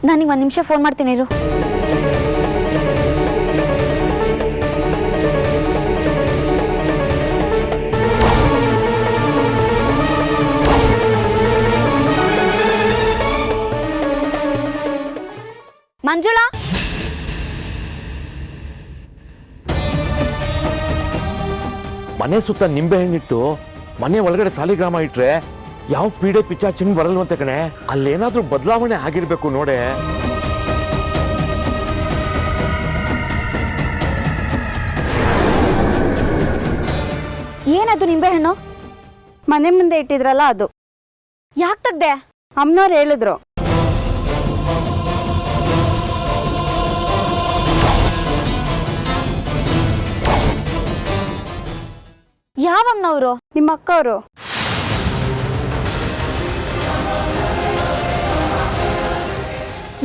ನಾನೀಗ 1 ನಿಮಿಷ ಫೋನ್ ಮಾಡ್ತೀನಿ ಇರು. ಮಂಜುಳಾ, ಮನೆ ಸುತ್ತ ನಿಂಬೆ ಹಣ್ಣಿಟ್ಟು ಮನೆ ಒಳಗಡೆ ಸಾಲಿಗ್ರಾಮ ಇಟ್ರೆ ಯಾವ ಪೀಡೆ ಪಿಚಾಚಿನ್ ಬರಲ್ವಂತೆ ಕಣೆ. ಅಲ್ಲೇನಾದ್ರೂ ಬದಲಾವಣೆ ಆಗಿರ್ಬೇಕು ನೋಡೆ. ಏನದು ನಿಂಬೆ ಹಣ್ಣು? ಮನೆ ಮುಂದೆ ಇಟ್ಟಿದ್ರಲ್ಲ ಅದು. ಯಾಕೆ ತೆಗ್ದೆ? ಅಮ್ಮನವ್ರು ಹೇಳಿದ್ರು. ಯಾವಮ್ಮನವರು? ನಿಮ್ಮ ಅಕ್ಕವರು.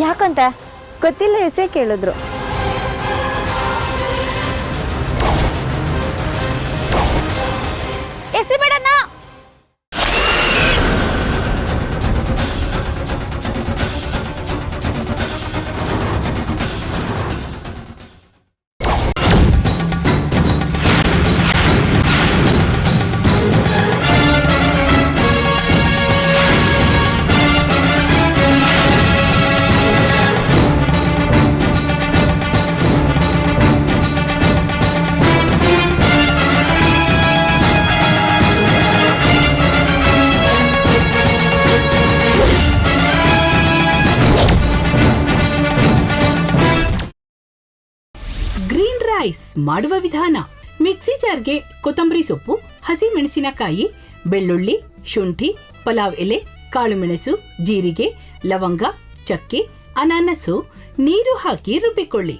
ಯಾಕಂತೆ? ಗೊತ್ತಿಲ್ಲ, ಎಸೆ ಕೇಳಿದ್ರು. ಎಸಿಬೇಡಣ್ಣ. ಗ್ರೀನ್ ರೈಸ್ ಮಾಡುವ ವಿಧಾನ. ಮಿಕ್ಸಿ ಜಾರ್ಗೆ ಕೊತ್ತಂಬರಿ ಸೊಪ್ಪು, ಹಸಿ ಮೆಣಸಿನಕಾಯಿ, ಬೆಳ್ಳುಳ್ಳಿ, ಶುಂಠಿ, ಪಲಾವ್ ಎಲೆ, ಕಾಳುಮೆಣಸು, ಜೀರಿಗೆ, ಲವಂಗ, ಚಕ್ಕೆ, ಅನಾನಸು, ನೀರು ಹಾಕಿ ರುಬ್ಬಿಕೊಳ್ಳಿ.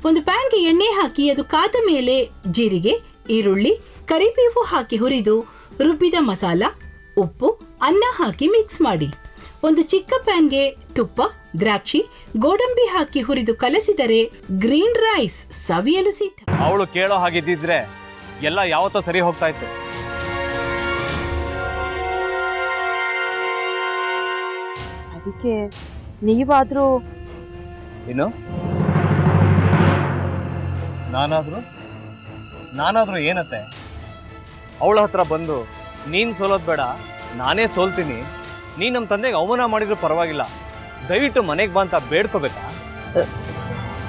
ಒಂದು ಪ್ಯಾನ್ಗೆ ಎಣ್ಣೆ ಹಾಕಿ ಅದು ಕಾದ ಮೇಲೆ ಜೀರಿಗೆ, ಈರುಳ್ಳಿ, ಕರಿಬೇವು ಹಾಕಿ ಹುರಿದು ರುಬ್ಬಿದ ಮಸಾಲ, ಉಪ್ಪು, ಅನ್ನ ಹಾಕಿ ಮಿಕ್ಸ್ ಮಾಡಿ. ಒಂದು ಚಿಕ್ಕ ಪ್ಯಾನ್ಗೆ ತುಪ್ಪ, ದ್ರಾಕ್ಷಿ, ಗೋಡಂಬಿ ಹಾಕಿ ಹುರಿದು ಕಲಸಿದರೆ ಗ್ರೀನ್ ರೈಸ್ ಸವಿಯಲು ಸಿದ್ಧ. ಅವಳು ಕೇಳೋ ಹಾಗಿದ್ದಿದ್ರೆ ಎಲ್ಲ ಯಾವತ್ತೋ ಸರಿ ಹೋಗ್ತಾ ಇತ್ತು. ಅದಕ್ಕೆ ನೀವಾದ್ರೂ. ಏನು? ನಾನಾದ್ರೂ ಏನತ್ತೆ? ಅವಳ ಹತ್ರ ಬಂದು ನೀನ್ ಸೋಲೋದ್ ಬೇಡ, ನಾನೇ ಸೋಲ್ತೀನಿ, ನೀನ್ ನಮ್ಮ ತಂದೆಗೆ ಅವಮಾನ ಮಾಡಿದ್ರು ಪರವಾಗಿಲ್ಲ, ದಯವಿಟ್ಟು ಮನೆಗೆ ಬಾ ಅಂತ ಬೇಡ್ಕೋಬೇಕಾ?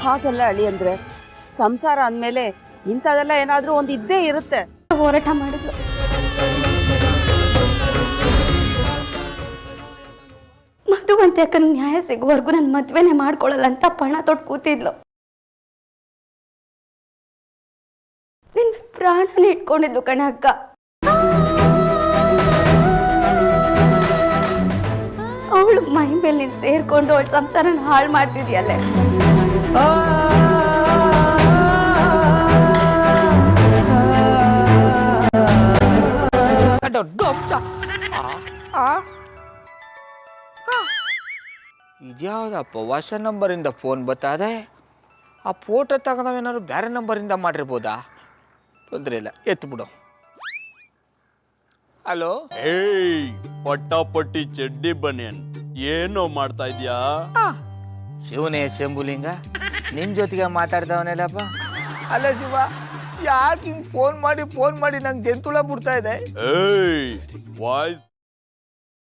ಹಾಗೆಲ್ಲ ಅಳಿ ಅಂದ್ರೆ ಸಂಸಾರ ಅಂದ್ಮೇಲೆ ಇಂಥದೆಲ್ಲ ಏನಾದ್ರೂ ಒಂದು ಇದ್ದೇ ಇರುತ್ತೆ. ಹೋರಾಟ ಮಾಡಿದ್ಲು. ಮಧುವಂತೆ ಅಕ್ಕನ ನ್ಯಾಯ ಸಿಗುವವರೆಗೂ ನನ್ನ ಮದ್ವೆನೆ ಮಾಡ್ಕೊಳ್ಳಲ್ಲ ಅಂತ ಪಣ ತೊಟ್ಟು ಕೂತಿದ್ಲು. ನಿನ್ನ ಪ್ರಾಣನೇ ಇಟ್ಕೊಂಡಿದ್ಲು ಕಣೆ ಅಕ್ಕ. ಅವಳು ಮೈ ಮೇಲೆ ನೀನು ಸೇರ್ಕೊಂಡು ಅವಳ ಸಂಸಾರನ ಹಾಳು ಮಾಡ್ತಿದ್ಯಲ್ಲೇ. ಇದ್ಯಾವುದಪ್ಪ ಹೊಸ ನಂಬರಿಂದ ಫೋನ್ ಬರ್ತದೆ? ಆ ಫೋಟೋ ತಗೊಂಡವೇನಾದ್ರು ಬೇರೆ ನಂಬರಿಂದ ಮಾಡಿರ್ಬೋದಾ? ತೊಂದರೆ ಇಲ್ಲ, ಎತ್ತು ಬಿಡು. ಹಲೋ. ಏಯ್, ಪಟ್ಟಾಪಟ್ಟಿ ಚಡ್ಡಿ ಬನಿಯನ್ ಏನೋ ಮಾಡ್ತಾ ಇದ್ಯಾ? ಶಿವನೇ ಶಂಭುಲಿಂಗ, ನಿನ್ ಜೊತೆಗೆ ಮಾತಾಡ್ದವನೇಲಪ್ಪ. ಅಲ್ಲ ಶಿವ, ಯಾಕೆ ಹಿಂಗ್ ಫೋನ್ ಮಾಡಿ ನಂಗೆ ಜಂತುಳ ಬಿಡ್ತಾ ಇದೆ? ಏಯ್, ವಾಯ್ಸ್